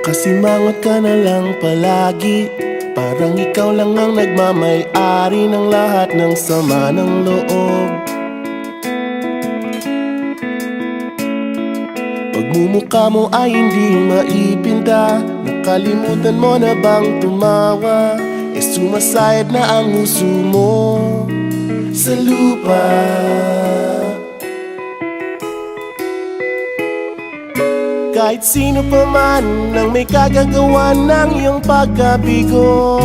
Kasimangot ka na lang palagi, parang ikaw lang ang nagmamay-ari ng lahat ng sama ng loob. Pagmumukha mo ay hindi maipinta, nakalimutan mo na bang tumawa? Sumasayad na ang huso mo sa lupa. Kahit sino pa man ang may kagagawa ng iyong pagkabigo,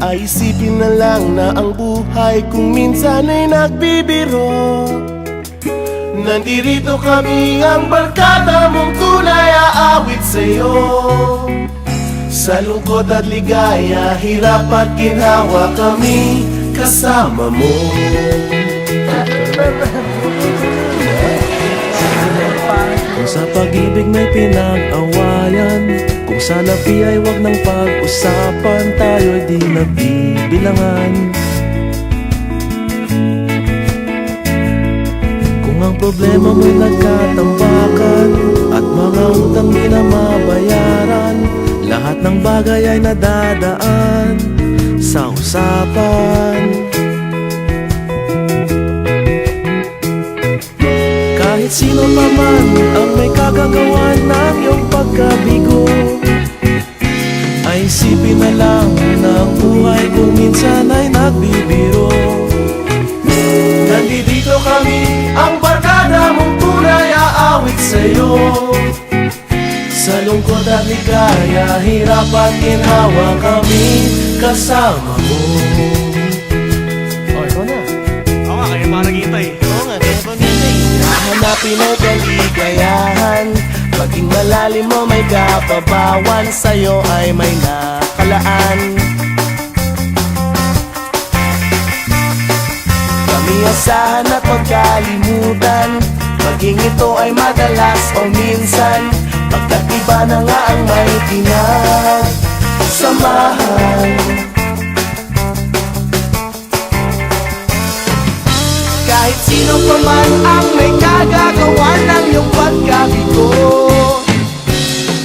ay isipin na lang na ang buhay kung minsan ay nagbibiro. Nandirito kami, ang barkada mong tunay aawit sa'yo. Sa lungkot at ligaya, hirap at ginhawa, kami kasama mo. Kung sa pag-ibig may pinag-awayan, kung sa labi ay wag nang pag-usapan, tayo'y di nagbibilangan. Kung ang problema mo'y nagkatambakan at mga utang di na mabayaran, lahat ng bagay ay nadadaan sa usapan. Kahit sino pa man ang may kagagawa ng iyong pagkabigo, ay isipin na lang na ang buhay kung minsan ay nagbibiro. Nandito kami, ang barkada mong tunay aawit sa'yo. Sa lungkot at ligaya, hirap at ginhawa, kami kasama mo. Ikaw na. Oo nga, kaya pa naghihintay. Oo nga, kaya pa nintay. Hanapin ang kaligayahan, maging malalim mo may kababawan, sa'yo ay may nakalaan. Kami asahan at magkalimutan, maging ito ay madalas o minsan, pagkat iba na nga ang may pinagsamahan. Kahit sino pa man ang may kagagawa ng iyong pagkabigo,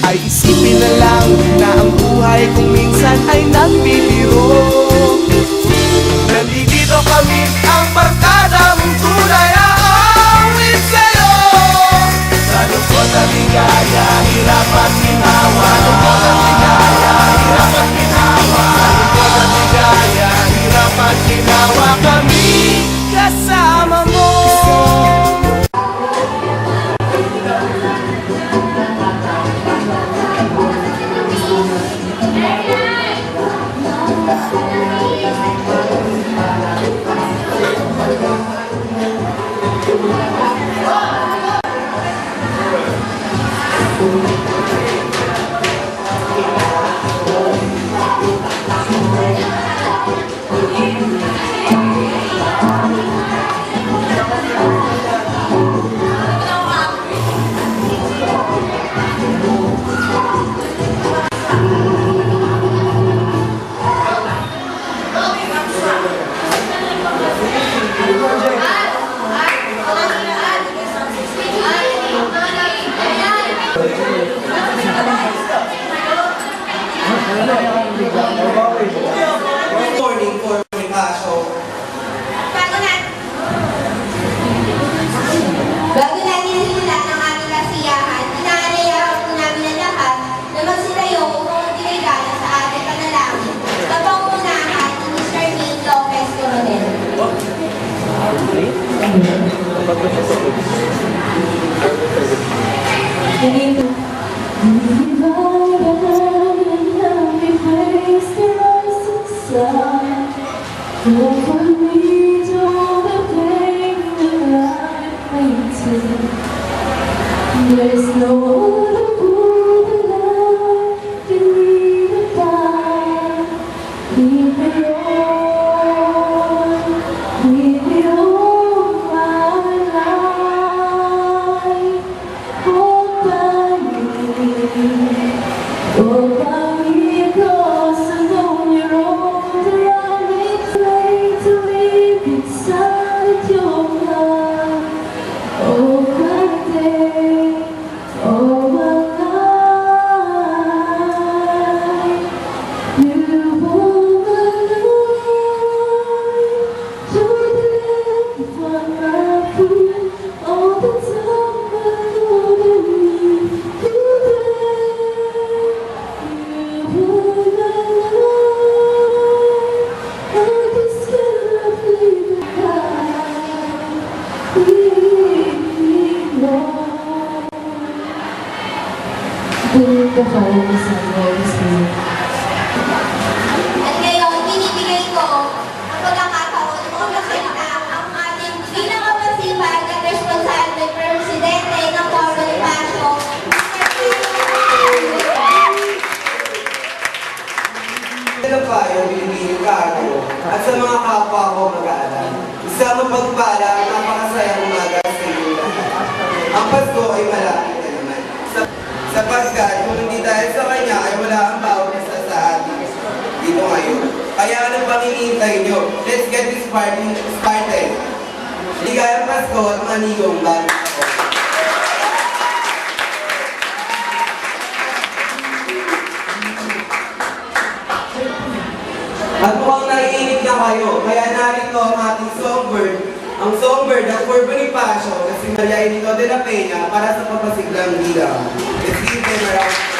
ay isipin na lang na ang buhay kung minsan ay nagbibiro. Nandito kami, ang barkada mong tunay aawit sa'yo. Sa lungkot at ligaya, hirap at ginhawa. Sa lungkot at ligaya, hirap at ginhawa. Sa lungkot at ligaya, hirap at ginhawa, kami kasama mo. Bago natin simulan ang aming kasiyahan, inaanyayahan po namin ang lahat na magsilayo upang magdiregalo sa ating panalangin sa pangunahan ni Mr. Nick Lopez Coronel. There's no other fool that can lead a fire. Leave me on my life. the Father, the Son, and the Holy Spirit. At ngayon, binibigay ko ang pagkakataon o makita ang ating pinakamasipag at responsable presidente ng Foro Bonifacio. Ano pa yung Pilipino Cargo at sa mga kapwa ko mag-aaral. Isang mapagpala, napakasayang umaga sa inyong lahat. Ang Pasko ay malapit na naman. Sapagkat kung hindi dahil sa Kanya ay wala ang bawat isa sa atin dito ngayon. Kaya ano pang hinihintay nyo? Let's get this party started. Ligayang Pasko at manigong bagong ako. At mukhang naiinip na kayo, kaya narito ang ating songbird. Ang songbird ng Foro Bonifacio na si Maria Elito de la Peña para sa papasiglang bilang. Let's give them a round.